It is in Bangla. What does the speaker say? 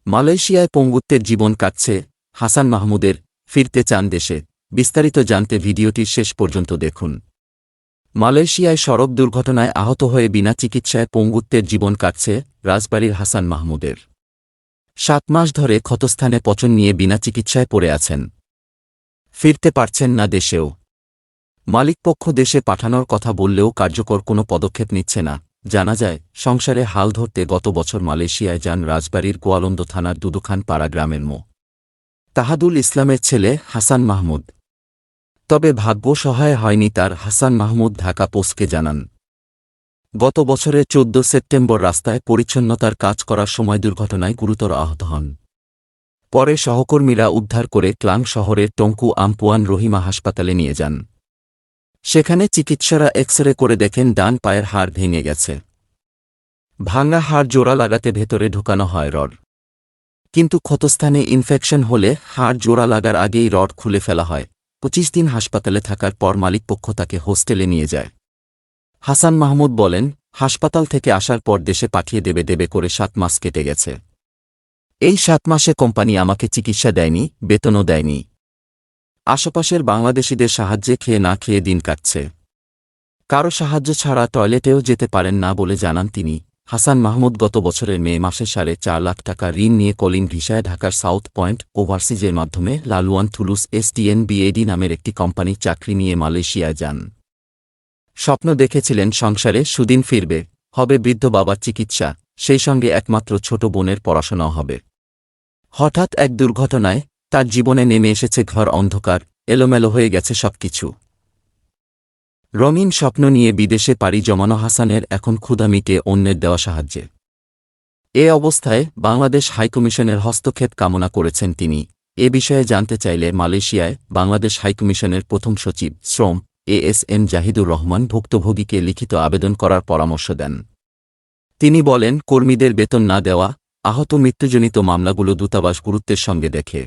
মালয়েশিয়ায় পঙ্গুত্বের জীবন কাটছে হাসান মাহমুদের, ফিরতে চান দেশে। বিস্তারিত জানতে ভিডিওটির শেষ পর্যন্ত দেখুন। মালয়েশিয়ায় সড়ক দুর্ঘটনায় আহত হয়ে বিনা চিকিৎসায় পঙ্গুত্বের জীবন কাটছে রাজবাড়ীর হাসান মাহমুদের। 7 মাস ধরে ক্ষতস্থানে পচন নিয়ে বিনা চিকিৎসায় পড়ে আছেন। ফিরতে পারছেন না দেশেও। মালিকপক্ষ দেশে পাঠানোর কথা বললেও কার্যকর কোনো পদক্ষেপ নিচ্ছে না। জানা যায়, সংসারে হাল ধরতে গত বছর মালয়েশিয়ায় যান রাজবাড়ীর গোয়ালন্দ থানার দুদুখান পাড়া গ্রামের মো. তাহাদুল ইসলামের ছেলে হাসান মাহমুদ। তবে ভাগ্য সহায় হয়নি তার। হাসান মাহমুদ ঢাকা পোস্টকে জানান, গত বছরের 14 সেপ্টেম্বর রাস্তায় পরিচ্ছন্নতার কাজ করার সময় দুর্ঘটনায় গুরুতর আহত হন। পরে সহকর্মীরা উদ্ধার করে ক্লাং শহরের টঙ্কু আমপুয়ান রহিমা হাসপাতালে নিয়ে যান। সেখানে চিকিৎসারা এক্স-রে করে দেখেন ডান পায়ের হাড় ভেঙে গেছে। ভাঙা হাড় জোড়া লাগাতে ভেতরে ঢোকানো হয় রড। কিন্তু ক্ষতস্থানে ইনফেকশন হলে হাড় জোড়া লাগার আগেই রড খুলে ফেলা হয়। 25 দিন হাসপাতালে থাকার পর মালিকপক্ষ তাকে হোস্টেলে নিয়ে যায়। হাসান মাহমুদ বলেন, হাসপাতাল থেকে আসার পর দেশে পাঠিয়ে দেবে করে 7 মাস কেটে গেছে। এই 7 মাসে কোম্পানি আমাকে চিকিৎসা দেয়নি, বেতনও দেয়নি। আশেপাশের বাংলাদেশিদের সাহায্যে খেয়ে না খেয়ে দিন কাটছে। কারো সাহায্য ছাড়া টয়লেটেও যেতে পারেন না বলে জানান তিনি। হাসান মাহমুদ গত বছরের মে মাসে 4.5 লাখ টাকা ঋণ নিয়ে কলিং ভিসায় ঢাকার সাউথ পয়েন্ট ওভারসিজের মাধ্যমে লালুয়ান থুলুস এসটিএনবিএডি নামের একটি কোম্পানির চাকরি নিয়ে মালয়েশিয়ায় যান। স্বপ্ন দেখেছিলেন সংসারে সুদিন ফিরবে, হবে বৃদ্ধ বাবার চিকিৎসা, সেই সঙ্গে একমাত্র ছোট বোনের পড়াশোনাও হবে। হঠাৎ এক দুর্ঘটনায় তার জীবনে নেমে এসেছে ঘর অন্ধকার, এলোমেলো হয়ে গেছে সবকিছু। রঙিন স্বপ্ন নিয়ে বিদেশে পাড়ি জমানো হাসানের এখন ক্ষুধা মিটে অন্যের দেওয়া সাহায্যে। এ অবস্থায় বাংলাদেশ হাইকমিশনের হস্তক্ষেপ কামনা করেছেন তিনি। এ বিষয়ে জানতে চাইলে মালয়েশিয়ায় বাংলাদেশ হাইকমিশনের প্রথম সচিব শ্রম এএসএম জাহিদুর রহমান ভুক্তভোগীকে লিখিত আবেদন করার পরামর্শ দেন। তিনি বলেন, কর্মীদের বেতন না দেওয়া, আহত মৃত্যুজনিত মামলাগুলো দূতাবাস গুরুত্বের সঙ্গে দেখে।